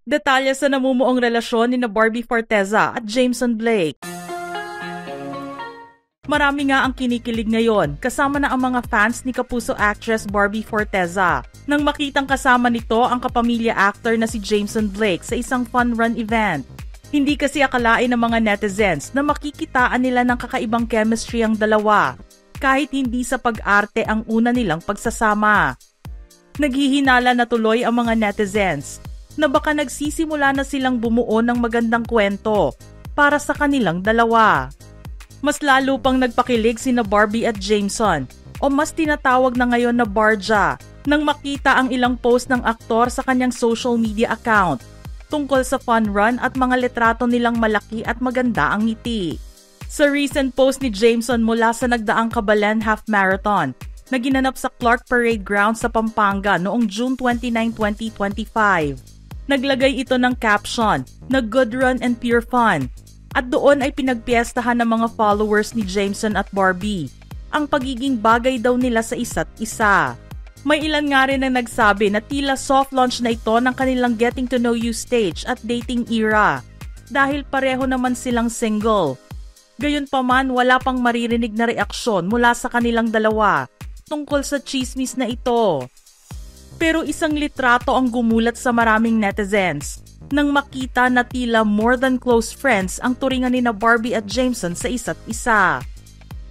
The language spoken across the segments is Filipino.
Detalye sa namumuong relasyon ni Barbie Forteza at Jameson Blake. Marami nga ang kinikilig ngayon kasama na ang mga fans ni kapuso actress Barbie Forteza nang makitang kasama nito ang kapamilya actor na si Jameson Blake sa isang fun run event. Hindi kasi akalain ng mga netizens na makikitaan nila ng kakaibang chemistry ang dalawa kahit hindi sa pag-arte ang una nilang pagsasama. Naghihinala na tuloy ang mga netizens na baka nagsisimula na silang bumuo ng magandang kwento para sa kanilang dalawa. Mas lalo pang nagpakilig sina Barbie at Jameson o mas tinatawag na ngayon na Barja nang makita ang ilang post ng aktor sa kanyang social media account tungkol sa fun run at mga litrato nilang malaki at maganda ang ngiti. Sa recent post ni Jameson mula sa nagdaang Kabalan Half Marathon na ginanap sa Clark Parade Ground sa Pampanga noong June 29, 2025, naglagay ito ng caption na "Good Run and Pure Fun" at doon ay pinagpiestahan ng mga followers ni Jameson at Barbie ang pagiging bagay daw nila sa isa't isa. May ilan nga rin ang nagsabi na tila soft launch na ito ng kanilang getting to know you stage at dating era dahil pareho naman silang single. Gayunpaman, wala pang maririnig na reaksyon mula sa kanilang dalawa tungkol sa chismis na ito. Pero isang litrato ang gumulat sa maraming netizens nang makita na tila more than close friends ang turingan ni Barbie at Jameson sa isa't isa.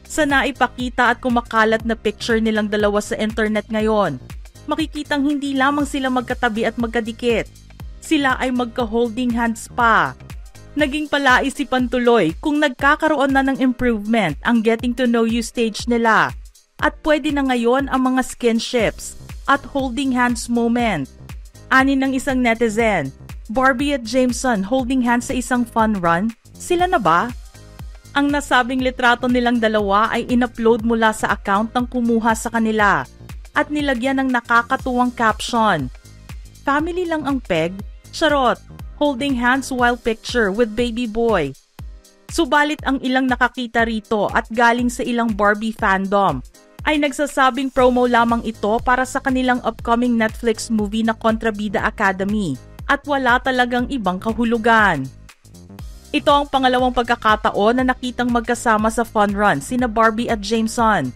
Sa naipakita at kumakalat na picture nilang dalawa sa internet ngayon, makikitang hindi lamang sila magkatabi at magkadikit. Sila ay magka-holding hands pa. Naging palaisipan tuloy kung nagkakaroon na ng improvement ang getting to know you stage nila at pwede na ngayon ang mga skinships at holding hands moment. Ani ng isang netizen, Barbie at Jameson holding hands sa isang fun run? Sila na ba? Ang nasabing litrato nilang dalawa ay in-upload mula sa account ng kumuha sa kanila at nilagyan ng nakakatuwang caption. Family lang ang peg? Charot! Holding hands while picture with baby boy. Subalit ang ilang nakakita rito at galing sa ilang Barbie fandom ay nagsasabing promo lamang ito para sa kanilang upcoming Netflix movie na Kontrabida Academy. At wala talagang ibang kahulugan. Ito ang pangalawang pagkakataon na nakitang magkasama sa fun run sina Barbie at Jameson.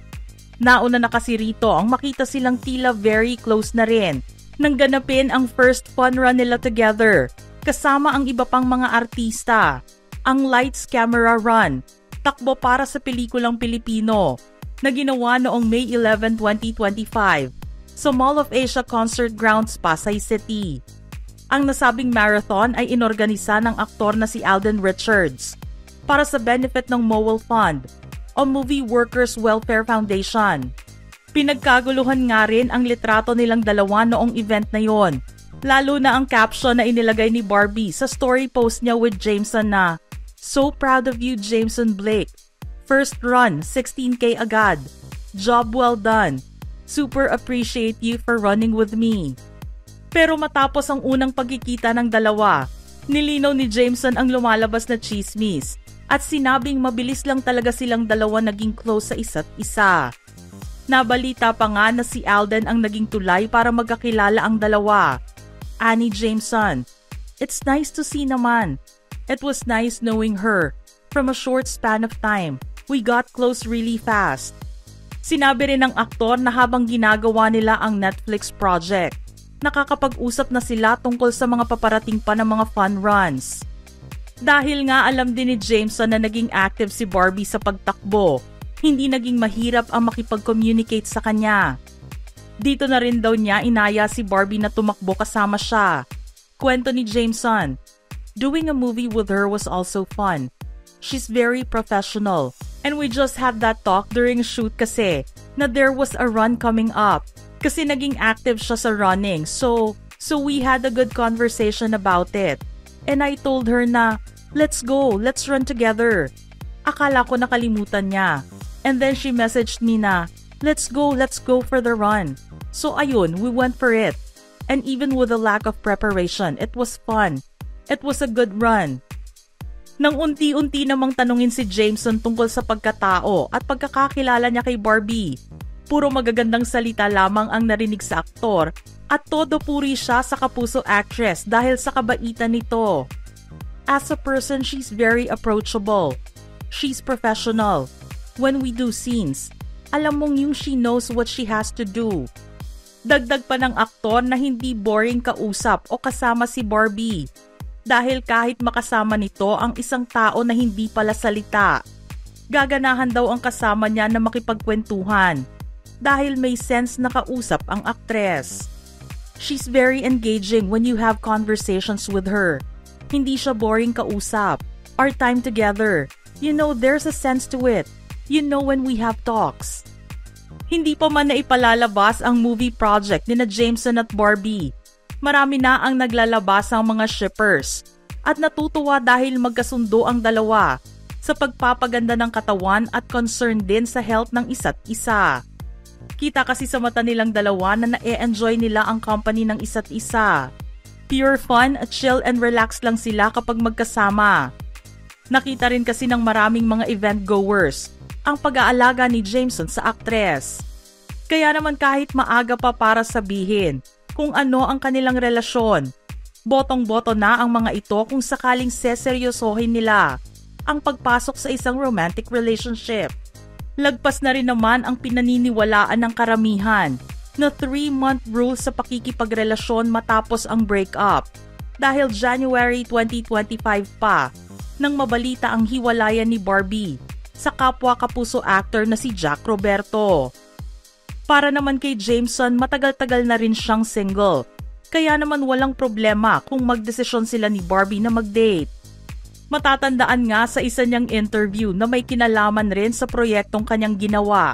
Nauna na kasi rito ang makita silang tila very close na rin nang ganapin ang first fun run nila together kasama ang iba pang mga artista. Ang Lights Camera Run, takbo para sa pelikulang Pilipino na ginawa noong May 11, 2025 sa Mall of Asia Concert Grounds, Pasay City. Ang nasabing marathon ay inorganisa ng aktor na si Alden Richards para sa benefit ng MOWEL Fund o Movie Workers Welfare Foundation. Pinagkaguluhan nga rin ang litrato nilang dalawa noong event na yon, lalo na ang caption na inilagay ni Barbie sa story post niya with Jameson na, "So proud of you, Jameson Blake. First run, 16K agad. Job well done. Super appreciate you for running with me." Pero matapos ang unang pagkikita ng dalawa, nilinaw ni Jameson ang lumalabas na chismis at sinabing mabilis lang talaga silang dalawa naging close sa isa't isa. Nabalita pa nga na si Alden ang naging tulay para magkakilala ang dalawa. Ani Jameson, "It's nice to see naman. It was nice knowing her. From a short span of time, we got close really fast." Sinabi rin ng aktor na habang ginagawa nila ang Netflix project, nakakapag-usap na sila tungkol sa mga paparating pa ng mga fun runs. Dahil nga alam din ni Jameson na naging active si Barbie sa pagtakbo, hindi naging mahirap ang makipag-communicate sa kanya. Dito na rin daw niya inaya si Barbie na tumakbo kasama siya. Kwento ni Jameson, "Doing a movie with her was also fun. She's very professional and we just had that talk during shoot kasi na there was a run coming up. Kasi naging active siya sa running, so we had a good conversation about it. And I told her na, let's go, let's run together." Akala ko nakalimutan niya. And then she messaged me na, let's go for the run." So ayun, we went for it. And even with a lack of preparation, it was fun. It was a good run. Nang unti-unti namang tanungin si Jameson tungkol sa pagkatao at pagkakakilala niya kay Barbie, puro magagandang salita lamang ang narinig sa aktor At todo puri siya sa Kapuso actress dahil sa kabaitan nito. As a person, she's very approachable. She's professional. When we do scenes, alam mong yung she knows what she has to do. Dagdag pa ng aktor na hindi boring kausap o kasama si Barbie. Dahil kahit makasama nito ang isang tao na hindi pala salita, gaganahan daw ang kasama niya na makipagkwentuhan. Dahil may sense na kausap ang aktres. She's very engaging when you have conversations with her. Hindi siya boring kausap. Our time together, there's a sense to it. When we have talks. Hindi pa man naipalalabas ang movie project ni na Jameson at Barbie. Marami na ang naglalabas ang mga shippers. At natutuwa dahil magkasundo ang dalawa sa pagpapaganda ng katawan at concern din sa health ng isa't isa. Kita kasi sa mata nilang dalawa na na-enjoy nila ang company ng isa't isa. Pure fun, chill and relax lang sila kapag magkasama. Nakita rin kasi ng maraming mga event goers ang pag-aalaga ni Jameson sa aktres. Kaya naman kahit maaga pa para sabihin kung ano ang kanilang relasyon, botong-boto na ang mga ito kung sakaling seseryosohin nila ang pagpasok sa isang romantic relationship. Lagpas na rin naman ang pinaniniwalaan ng karamihan na 3-month rule sa pakikipagrelasyon matapos ang breakup dahil January 2025 pa nang mabalita ang hiwalayan ni Barbie sa kapwa Kapuso actor na si Jack Roberto. Para naman kay Jameson, matagal-tagal na rin siyang single, kaya naman walang problema kung magdesisyon sila ni Barbie na mag-date. Matatandaan nga sa isa niyang interview na may kinalaman rin sa proyektong kanyang ginawa.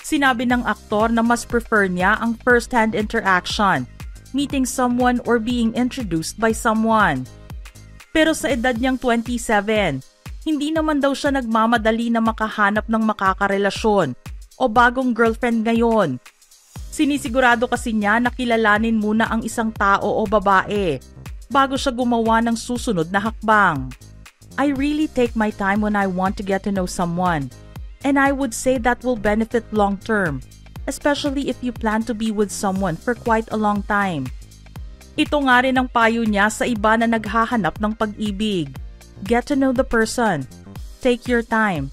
Sinabi ng aktor na mas prefer niya ang first-hand interaction, meeting someone or being introduced by someone. Pero sa edad niyang 27, hindi naman daw siya nagmamadali na makahanap ng makakarelasyon o bagong girlfriend ngayon. Sinisigurado kasi niya na kilalanin muna ang isang tao o babae bago siya gumawa ng susunod na hakbang. I really take my time when I want to get to know someone, and I would say that will benefit long term, especially if you plan to be with someone for quite a long time. Ito nga rin ang payo niya sa iba na naghahanap ng pag-ibig. Get to know the person. Take your time.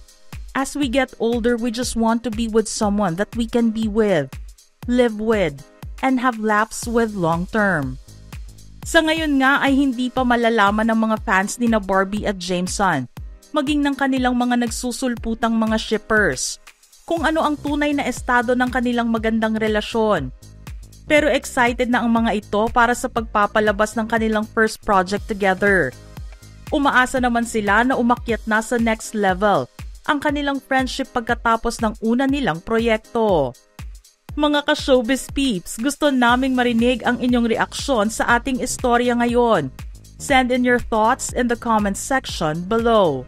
As we get older, we just want to be with someone that we can be with, live with, and have laughs with long term. Sa ngayon nga ay hindi pa malalaman ng mga fans ni na Barbie at Jameson, maging ng kanilang mga nagsusulputang mga shippers, kung ano ang tunay na estado ng kanilang magandang relasyon. Pero excited na ang mga ito para sa pagpapalabas ng kanilang first project together. Umaasa naman sila na umakyat na sa next level ang kanilang friendship pagkatapos ng una nilang proyekto. Mga ka-showbiz peeps, gusto naming marinig ang inyong reaksyon sa ating istorya ngayon. Send in your thoughts in the comments section below.